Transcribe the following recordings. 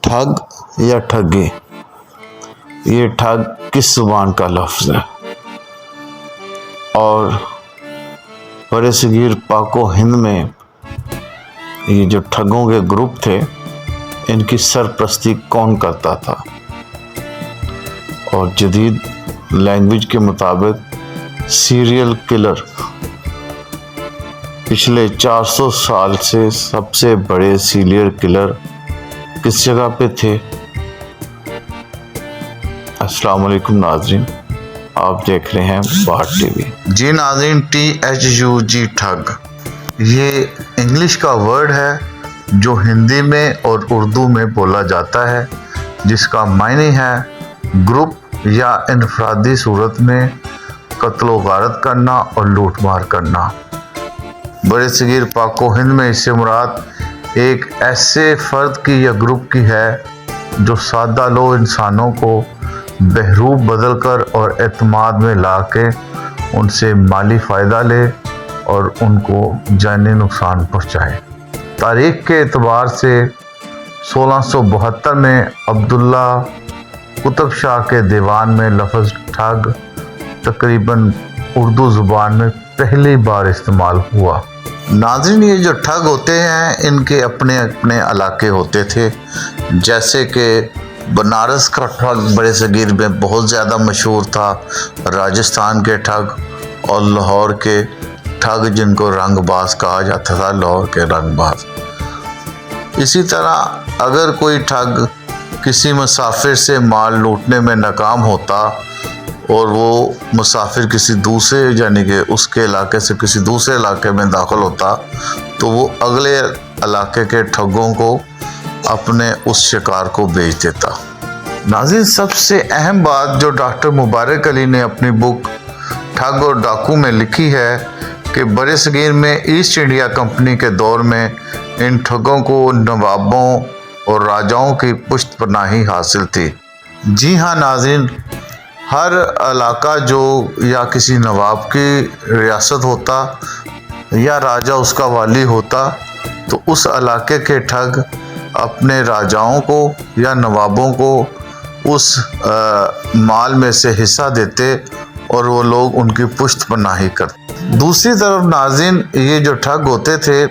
ठग या ठगी, ये ठग किस जुबान का लफ्ज़ है? और बड़े सगीर पाको हिंद में ये जो ठगों के ग्रुप थे, इनकी सरपरस्ती कौन करता था? और जदीद लैंग्वेज के मुताबिक सीरियल किलर पिछले 400 साल से सबसे बड़े सीरियल किलर किस जगह पे थे? अस्सलाम वालेकुम नाज़रीन, आप देख रहे हैं बाट टीवी। जी नाज़रीन, THUG ठग, ये इंग्लिश का वर्ड है जो हिंदी में और उर्दू में बोला जाता है, जिसका मायने है ग्रुप या इनफरादी सूरत में कत्ल व गारत करना और लूट मार करना। बड़े सगीर पाको हिंद में इससे मुराद एक ऐसे फ़र्द की या ग्रुप की है जो सादा लो इंसानों को बहरूप बदल कर और एतमाद में ला के उनसे माली फ़ायदा ले और उनको जानी नुकसान पहुँचाए। तारीख़ के एतबार से 1672 में अब्दुल्ला कुतुब शाह के दीवान में लफ्ज़ ठग तकरीबन उर्दू ज़ुबान में पहली बार इस्तेमाल हुआ। नाज़रीन, ये जो ठग होते हैं इनके अपने अपने इलाके होते थे, जैसे कि बनारस का ठग बड़े सगीर में बहुत ज़्यादा मशहूर था, राजस्थान के ठग और लाहौर के ठग जिनको रंगबाज कहा जाता था, लाहौर के रंगबाज। इसी तरह अगर कोई ठग किसी मुसाफिर से माल लूटने में नाकाम होता और वो मुसाफिर किसी दूसरे यानी कि उसके इलाके से किसी दूसरे इलाके में दाखिल होता, तो वो अगले इलाके के ठगों को अपने उस शिकार को बेच देता। नाज़रीन, सबसे अहम बात जो डॉक्टर मुबारक अली ने अपनी बुक ठग और डाकू में लिखी है कि बड़े सगीर में ईस्ट इंडिया कंपनी के दौर में इन ठगों को नवाबों और राजाओं की पुष्ट पनाही हासिल थी। जी हाँ नाज़रीन, हर इलाका जो या किसी नवाब की रियासत होता या राजा उसका वाली होता, तो उस इलाके के ठग अपने राजाओं को या नवाबों को उस माल में से हिस्सा देते और वो लोग उनकी पुष्ट पनाही करते। दूसरी तरफ नाज़रीन, ये जो ठग होते थे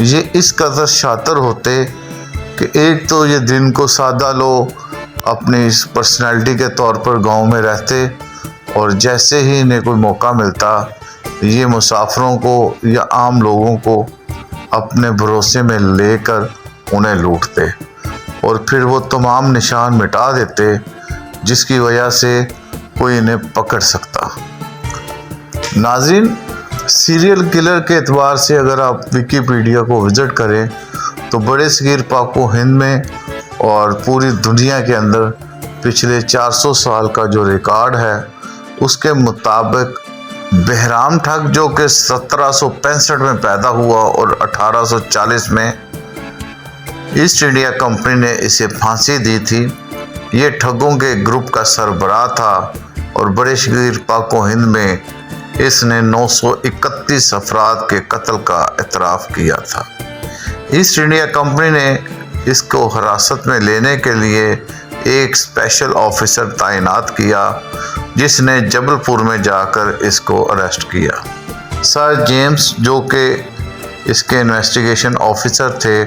ये इस कदर शातिर होते कि एक तो ये दिन को सादा लो अपनी पर्सनैलिटी के तौर पर गांव में रहते और जैसे ही इन्हें कोई मौका मिलता ये मुसाफिरों को या आम लोगों को अपने भरोसे में लेकर उन्हें लूटते और फिर वो तमाम निशान मिटा देते जिसकी वजह से कोई इन्हें पकड़ सकता। नाज़रीन, सीरियल किलर के एतबार से अगर आप विकीपीडिया को विज़िट करें तो बड़े सगीर पाको हिंद में और पूरी दुनिया के अंदर पिछले 400 साल का जो रिकॉर्ड है उसके मुताबिक बहराम ठग जो कि 1765 में पैदा हुआ और 1840 में ईस्ट इंडिया कंपनी ने इसे फांसी दी थी, ये ठगों के ग्रुप का सरबराह था और बड़े सगीर पाको हिंद में इसने 931 अफराद के कत्ल का इतराफ़ किया था। ईस्ट इंडिया कंपनी ने इसको हिरासत में लेने के लिए एक स्पेशल ऑफिसर तैनात किया जिसने जबलपुर में जाकर इसको अरेस्ट किया। सर जेम्स जो कि इसके इन्वेस्टिगेशन ऑफिसर थे,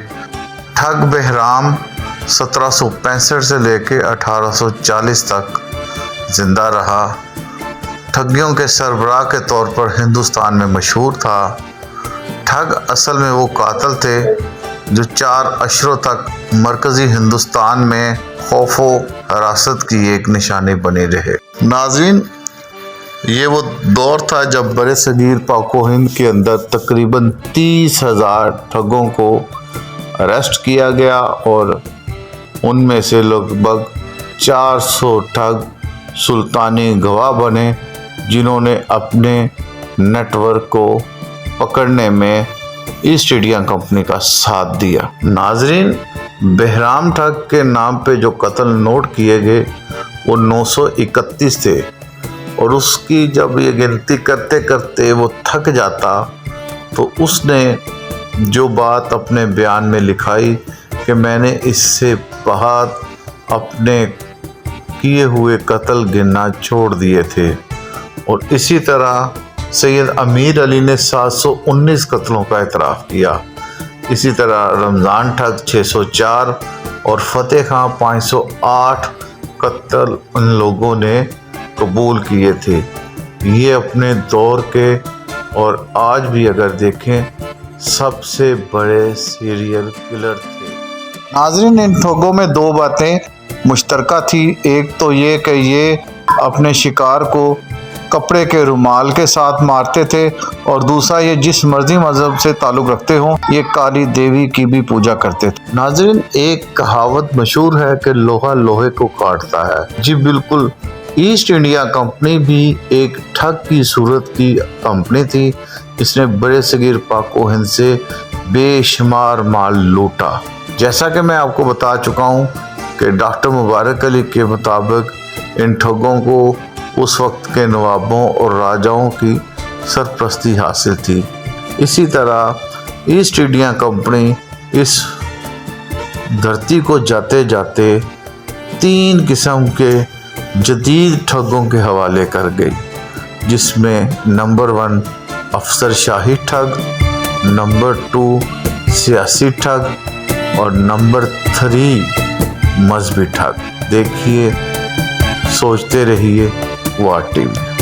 ठग बहराम 1765 से लेकर 1840 तक जिंदा रहा। ठगियों के सरबराह के तौर पर हिंदुस्तान में मशहूर था। ठग असल में वो कातिल थे जो 4 अशरों तक मरकज़ी हिंदुस्तान में खौफो हिरासत की एक निशानी बनी रहे। नाज़रीन, ये वो दौर था जब बड़े सगीर पाको हिंद के अंदर तकरीबन 30,000 ठगों को अरेस्ट किया गया और उनमें से लगभग 400 ठग सुल्तानी गवाह बने जिन्होंने अपने नेटवर्क को पकड़ने में ईस्ट इंडिया कंपनी का साथ दिया। नाज़रीन, बहराम ठग के नाम पे जो कत्ल नोट किए गए वो 931 थे और उसकी जब ये गिनती करते करते वो थक जाता तो उसने जो बात अपने बयान में लिखाई کہ میں نے اس سے بعد اپنے کیے ہوئے قتل گننا چھوڑ دیے تھے، اور اسی طرح سید امیر علی نے 719 قتلوں کا اعتراف کیا۔ اسی طرح رمضان ٹھگ 604 اور فتح خان 508 قتل ان لوگوں نے قبول کیے تھے۔ یہ اپنے دور کے اور آج بھی اگر دیکھیں سب سے بڑے سیریل کلر تھے۔ ناظرین، ان ٹھگوں میں دو باتیں مشترکہ تھی۔ ایک تو یہ کہ یہ اپنے شکار کو کپڑے کے رومال کے ساتھ مارتے تھے، اور دوسرا یہ جس مرضی مذہب سے تعلق رکھتے ہوں یہ کالی دیوی کی بھی پوجا کرتے تھے۔ ناظرین، ایک کہاوت مشہور ہے کہ لوہا لوہے کو کاٹتا ہے۔ جی بالکل، ایسٹ انڈیا کمپنی بھی ایک ٹھگ کی صورت کی کمپنی تھی۔ اس نے بڑے صغیر پاک و ہند سے بے شمار مال لوٹا۔ جیسا کہ میں آپ کو بتا چکا ہوں کہ ڈاکٹر مبارک علی کے مطابق ان ٹھگوں کو اس وقت کے نوابوں اور راجاؤں کی سرپرستی حاصل تھی۔ اسی طرح ایسٹ انڈیا کمپنی اس دھرتی کو جاتے جاتے 3 قسم کے جدید ٹھگوں کے حوالے کر گئی، جس میں نمبر 1 افسر شاہی ٹھگ، نمبر 2 سیاسی ٹھگ، اور نمبر 3 مذہبی ٹھگ۔ دیکھیے، سوچتے رہیے واٹ ٹی وی۔